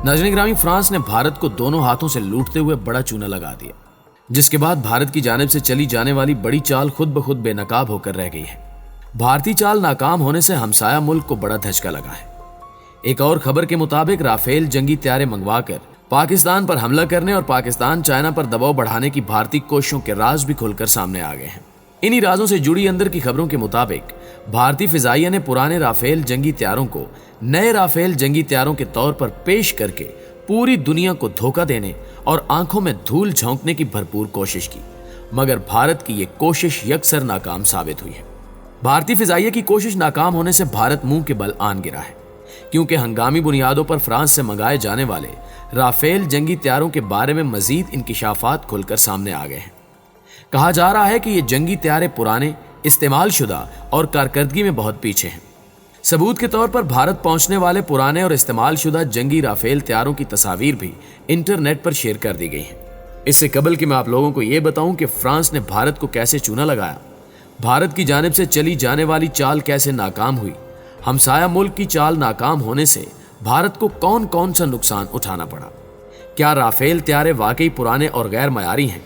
नाज़रीन ग्रामी, फ्रांस ने भारत को दोनों हाथों से लूटते हुए बड़ा चूना लगा दिया, जिसके बाद भारत की जानिब से चली जाने वाली बड़ी चाल खुद ब खुद बेनकाब होकर रह गई है। भारतीय चाल नाकाम होने से हमसाया मुल्क को बड़ा धचका लगा है। एक और खबर के मुताबिक राफेल जंगी तैयारे मंगवाकर पाकिस्तान पर हमला करने और पाकिस्तान चाइना पर दबाव बढ़ाने की भारतीय कोशिशों के राज भी खुलकर सामने आ गए हैं। इन्हीं राजों से जुड़ी अंदर की खबरों के मुताबिक भारतीय फिजाइया ने पुराने राफेल जंगी तैयारों को नए राफेल जंगी तैयारों के तौर पर पेश करके पूरी दुनिया को धोखा देने और आंखों में धूल झोंकने की भरपूर कोशिश की, मगर भारत की यह कोशिश यकसर नाकाम साबित हुई है। भारतीय फिजाइया की कोशिश नाकाम होने से भारत मुंह के बल आन गिरा है, क्योंकि हंगामी बुनियादों पर फ्रांस से मंगाए जाने वाले राफेल जंगी तैयारों के बारे में मजीद इंकिशाफात खुलकर सामने आ गए हैं। कहा जा रहा है कि ये जंगी तैयारे पुराने, इस्तेमाल शुदा और कारकर्दगी में बहुत पीछे हैं। सबूत के तौर पर भारत पहुंचने वाले पुराने और इस्तेमाल शुदा जंगी राफेल तैयारों की तस्वीर भी इंटरनेट पर शेयर कर दी गई है। इससे कबल कि मैं आप लोगों को यह बताऊं कि फ्रांस ने भारत को कैसे चूना लगाया, भारत की जानिब से चली जाने वाली चाल कैसे नाकाम हुई, हमसाया मुल्क की चाल नाकाम होने से भारत को कौन कौन सा नुकसान उठाना पड़ा, क्या राफेल तैयारे वाकई पुराने और गैर मयारी हैं।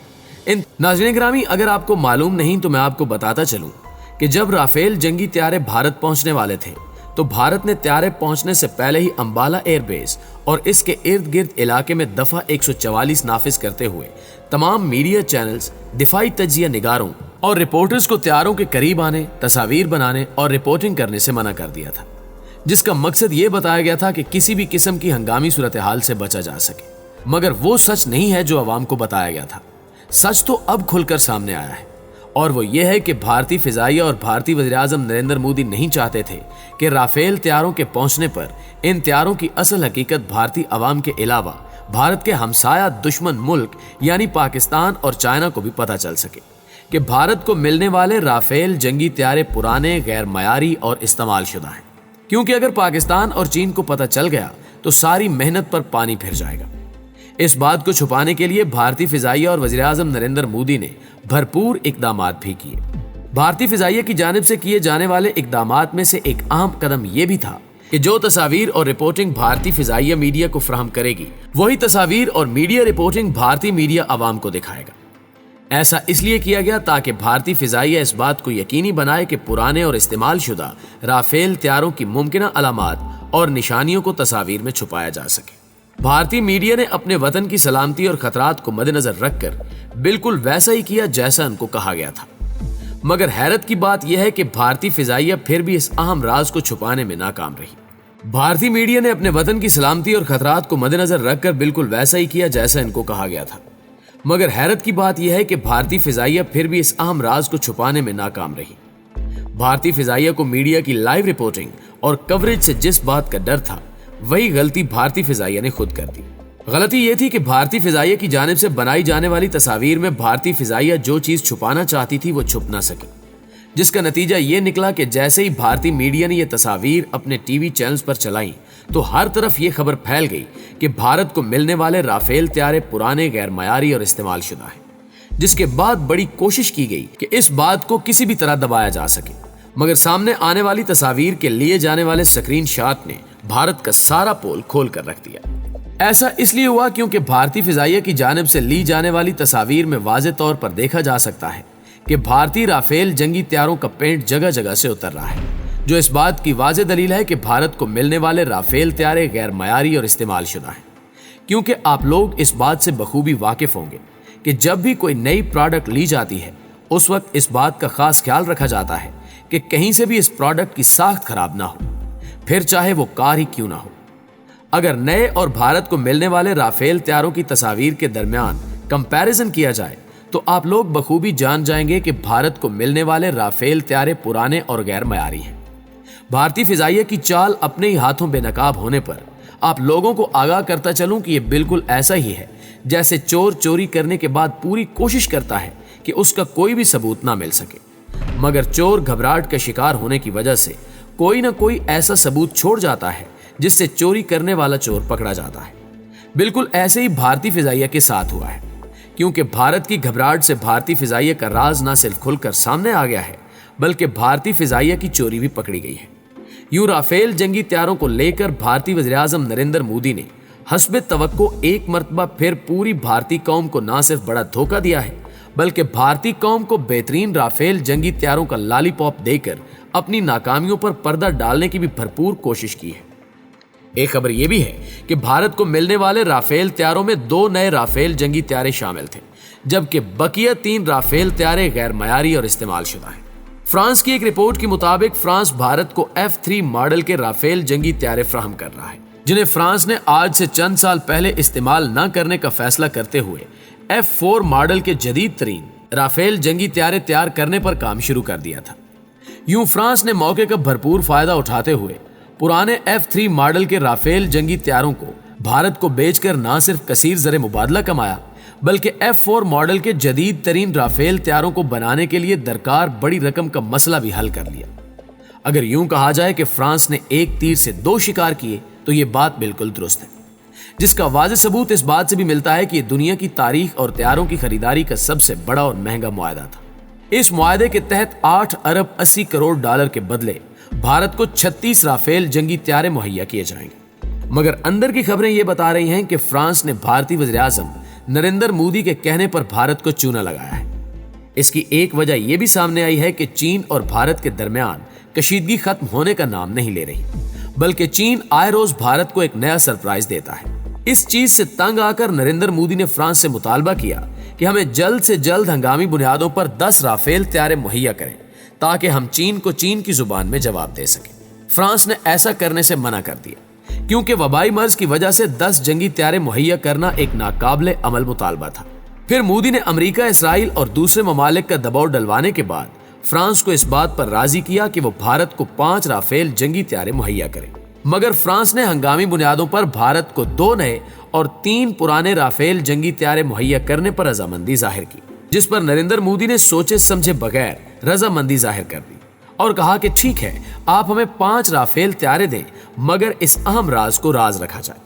इन नाज़रीन ग्रामी, अगर आपको मालूम नहीं तो मैं आपको बताता चलूं कि जब राफेल जंगी तैयारे भारत पहुंचने वाले थे तो भारत ने तैयारे पहुंचने से पहले ही अंबाला एयरबेस और इसके इर्द गिर्द इलाके में दफा 144 नाफिज करते हुए तमाम मीडिया चैनल्स, दिफाई तजिया निगारों और रिपोर्टर्स को तैयारों के करीब आने, तस्वीर बनाने और रिपोर्टिंग करने से मना कर दिया था, जिसका मकसद ये बताया गया था कि किसी भी किस्म की हंगामी सूरत हाल से बचा जा सके। मगर वो सच नहीं है जो अवाम को बताया गया था। सच तो अब खुलकर सामने आया है, और वो ये है कि भारतीय फिजाइया और भारतीय वज़ीर-ए-आज़म नरेंद्र मोदी नहीं चाहते थे कि राफेल तैयारों के पहुंचने पर इन तैयारों की असल हकीकत भारतीय अवाम के अलावा भारत के हमसाया दुश्मन मुल्क यानी पाकिस्तान और चाइना को भी पता चल सके कि भारत को मिलने वाले राफेल जंगी तैयारे पुराने, गैर मयारी और इस्तेमाल शुदा हैं। क्योंकि अगर पाकिस्तान और चीन को पता चल गया तो सारी मेहनत पर पानी फिर जाएगा। इस बात को छुपाने के लिए भारतीय फिजाइया और वज़ीर-ए-आज़म नरेंद्र मोदी ने भरपूर इकदामात भी किए। भारतीय फिजाइया की जानिब से किए जाने वाले इकदामात में से एक अहम कदम यह भी था कि जो तस्वीर और रिपोर्टिंग भारतीय फिजाइया मीडिया को फराहम करेगी, वही तस्वीर और मीडिया रिपोर्टिंग भारतीय मीडिया आवाम को दिखाएगा। ऐसा इसलिए किया गया ताकि भारतीय फिजाइया इस बात को यकीनी बनाए कि पुराने और इस्तेमाल शुदा राफेल तैयारों की मुमकिना अलामात और निशानियों को तस्वीर में छुपाया जा सके। भारतीय मीडिया ने अपने वतन की सलामती और खतरात को मद्देनजर रखकर बिल्कुल वैसा ही किया जैसा उनको कहा गया था। मगर हैरत की बात यह है कि भारतीय फिजाइया फिर भी इस अहम राज को छुपाने में नाकाम रही। भारतीय मीडिया ने अपने वतन की सलामती और खतरात को मद्देनजर रखकर बिल्कुल वैसा ही किया जैसा इनको कहा गया था। मगर हैरत की बात यह है कि भारतीय फिजाइया फिर भी इस अहम राज को छुपाने में नाकाम रही। भारतीय फिजाइया को मीडिया की लाइव रिपोर्टिंग और कवरेज से जिस बात का डर था, वही गलती भारतीय फिजाइया ने खुद कर दी। गलती यह थी कि भारतीय फिजाइया की जानिब से बनाई जाने वाली तस्वीर में भारतीय फिजाइया जो चीज छुपाना चाहती थी वो छुप ना सकी, जिसका नतीजा ये निकला कि जैसे ही भारतीय मीडिया ने यह तस्वीर अपने टीवी चैनल्स पर चलाई तो हर तरफ ये खबर फैल गई कि भारत को मिलने वाले राफेल तैयारे पुराने, गैर मयारी और इस्तेमाल शुदा है। जिसके बाद बड़ी कोशिश की गई कि इस बात को किसी भी तरह दबाया जा सके, मगर सामने आने वाली तस्वीर के लिए जाने वाले स्क्रीन शॉट ने भारत का सारा पोल खोल कर रख दिया। ऐसा इसलिए हुआ क्योंकि भारतीय फिजाइया की जानिब से ली जाने वाली तस्वीर में वाज़े तौर पर देखा जा सकता है कि भारतीय राफेल जंगी तैयारों का पेंट जगह जगह से उतर रहा है, जो इस बात की वाज़े दलील है कि भारत को मिलने वाले राफेल तैयारे गैर मयारी और इस्तेमाल शुदा हैं। क्योंकि आप लोग इस बात से बखूबी वाकिफ होंगे कि जब भी कोई नई प्रोडक्ट ली जाती है उस वक्त इस बात का खास ख्याल रखा जाता है कि कहीं से भी इस प्रोडक्ट की साख्त खराब ना हो, फिर चाहे वो कार ही क्यों ना हो। अगर नए और भारत को मिलने वाले राफेल तैयारों की तस्वीर के दरमियान कंपैरिजन किया जाए तो आप लोग बखूबी जान जाएंगे कि भारत को मिलने वाले राफेल तैयारे पुराने और गैर मयारी हैं। भारतीय फिजाइया की चाल अपने ही हाथों बेनकाब होने पर आप लोगों को आगाह करता चलूं कि यह बिल्कुल ऐसा ही है जैसे चोर चोरी करने के बाद पूरी कोशिश करता है कि उसका कोई भी सबूत ना मिल सके, मगर चोर घबराहट का शिकार होने की वजह से कोई ना कोई ऐसा सबूत छोड़ जाता है जिससे चोरी करने वाला चोर पकड़ा जाता है। बिल्कुल ऐसे ही भारतीय फिजाइया के साथ हुआ है, क्योंकि भारत की घबराहट से भारतीय फिजाइया का राज ना सिर्फ खुलकर सामने आ गया है बल्कि भारतीय फिजाइया की चोरी भी पकड़ी गई है। यूं राफेल जंगी तैयारों को लेकर भारतीय वज़ीर-ए-आज़म नरेंद्र मोदी ने हस्बे तवक्को एक मर्तबा फिर पूरी भारतीय कौम को ना सिर्फ बड़ा धोखा दिया है, बल्कि भारतीय कौम को बेहतरीन राफेल जंगी त्यारों का लॉलीपॉप देकर अपनी नाकामियों पर पर्दा डालने की भी भरपूर कोशिश की है। एक खबर यह भी है कि भारत को मिलने वाले राफेल त्यारों में 2 नए राफेल जंगी त्यारे शामिल थे, जबकि बकिया 3 राफेल त्यारे गैर मयारी और इस्तेमाल शुदा हैं। फ्रांस की एक रिपोर्ट के मुताबिक फ्रांस भारत को F3 मॉडल के राफेल जंगी त्यारे फ्राहम कर रहा है, जिन्हें फ्रांस ने आज से चंद साल पहले इस्तेमाल न करने का फैसला करते हुए F4 मॉडल के जदीद तरीन राफेल जंगी त्यारे तैयार करने पर काम शुरू कर दिया था। यूं फ्रांस ने मौके का भरपूर फायदा उठाते हुए पुराने F3 मॉडल के राफेल जंगी त्यारों को भारत को बेचकर न सिर्फ कसीर ज़रे मुबादला कमाया, बल्कि F4 मॉडल के जदीद तरीन राफेल त्यारों को बनाने के लिए दरकार बड़ी रकम का मसला भी हल कर लिया। अगर यूं कहा जाए कि फ्रांस ने एक तीर से 2 शिकार किए तो ये बात बिल्कुल दुरुस्त है, जिसका वाज़ेह सबूत इस बात से भी मिलता है कि दुनिया की तारीख और त्यारों की खरीदारी का सबसे बड़ा और महंगा मुआहदा था। इस मुआहदे के तहत 8 अरब 80 करोड़ डॉलर के बदले भारत को 36 राफेल जंगी त्यारे मुहैया किए जाएंगे। मगर अंदर की खबरें ये बता रही हैं कि फ्रांस ने भारतीय वज़ीर-ए-आज़म नरेंद्र मोदी के कहने पर भारत को चूना लगाया है। इसकी एक वजह यह भी सामने आई है कि चीन और भारत के दरमियान कशीदगी खत्म होने का नाम नहीं ले रही, बल्कि चीन आए रोज भारत को एक नया सरप्राइज देता है। इस चीज से तंग आकर नरेंद्र मोदी ने फ्रांस से मुतालबा किया कि हमें जल्द से जल्द हंगामी बुनियादों पर 10 राफेल त्यारे मुहैया करें, ताकि हम चीन को चीन की जुबान में जवाब दे सकें। फ्रांस ने ऐसा करने से मना कर दिया, क्योंकि वबाई मर्ज की वजह से 10 जंगी त्यारे मुहैया करना एक नाकाबिले अमल मुतालबा था। फिर मोदी ने अमेरिका, इसराइल और दूसरे ममालिक का दबाव डलवाने के बाद फ्रांस को इस बात पर राजी किया कि वो भारत को 5 राफेल जंगी त्यारे मुहैया करे। मगर फ्रांस ने हंगामी बुनियादों पर भारत को 2 नए और 3 पुराने राफेल जंगी त्यारे मुहैया करने पर रजामंदी जाहिर की, जिस पर नरेंद्र मोदी ने सोचे समझे बगैर रजामंदी जाहिर कर दी और कहा कि ठीक है, आप हमें 5 राफेल त्यारे दें, मगर इस अहम राज को राज रखा जाए।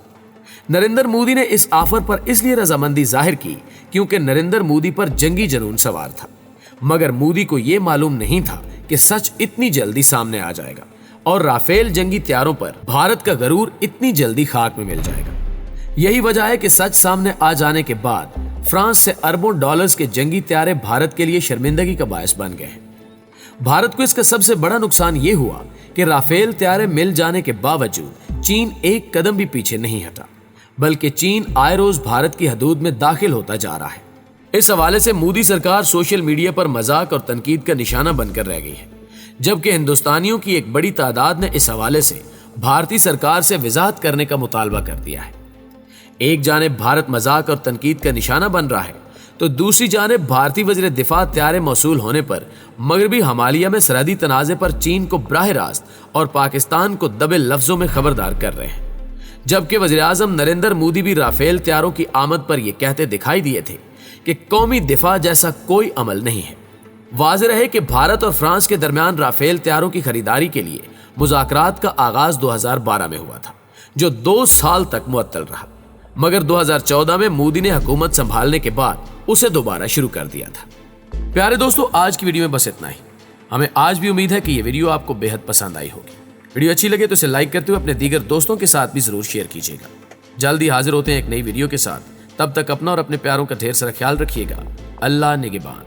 नरेंद्र मोदी ने इस ऑफर पर इसलिए रजामंदी जाहिर की क्योंकि नरेंद्र मोदी पर जंगी जुनून सवार था, मगर मोदी को यह मालूम नहीं था कि सच इतनी जल्दी सामने आ जाएगा और राफेल जंगी त्यारों पर भारत का गरूर इतनी जल्दी खाक में मिल जाएगा। यही वजह है कि सच सामने आ जाने के बाद फ्रांस से अरबों डॉलर्स के जंगी त्यारे भारत के लिए शर्मिंदगी का बायस बन गए हैं। भारत को इसका सबसे बड़ा नुकसान यह हुआ कि राफेल त्यारे मिल जाने के बावजूद चीन एक कदम भी पीछे नहीं हटा, बल्कि चीन आए रोज भारत की हदूद में दाखिल होता जा रहा है। इस हवाले से मोदी सरकार सोशल मीडिया पर मजाक और तनकीद का निशाना बनकर रह गई है, जबकि हिंदुस्तानियों की एक बड़ी तादाद ने इस हवाले से भारतीय सरकार से वजाहत करने का मुतालबा कर दिया है। एक जानिब भारत मजाक और तनकीद का निशाना बन रहा है, तो दूसरी जानिब भारतीय वज़ीर दिफा त्यारे मौसूल होने पर मगरबी हमालिया में सरहदी तनाज़े पर चीन को बराह रास्त और पाकिस्तान को दबे लफ्जों में खबरदार कर रहे हैं। जबकि वज़ीर-ए-आज़म नरेंद्र मोदी भी राफेल त्यारों की आमद पर यह कहते दिखाई दिए थे कि कौमी दिफा जैसा कोई अमल नहीं है। वाज़ेह रहे कि भारत और फ्रांस के दरमियान राफेल त्यारों की खरीदारी के लिए मुज़ाकरात का आगाज 2012 में हुआ था, जो 2 साल तक मुअत्तल रहा, मगर 2014 में मोदी ने हुकूमत संभालने के बाद उसे दोबारा शुरू कर दिया था। प्यारे दोस्तों, आज की वीडियो में बस इतना ही। हमें आज भी उम्मीद है कि यह वीडियो आपको बेहद पसंद आई होगी। वीडियो अच्छी लगे तो इसे लाइक करते हुए अपने दीगर दोस्तों के साथ भी जरूर शेयर कीजिएगा। जल्दी हाजिर होते हैं एक नई वीडियो के साथ। तब तक अपना और अपने प्यारों का ढेर सारा ख्याल रखिएगा। अल्लाह निगहबान।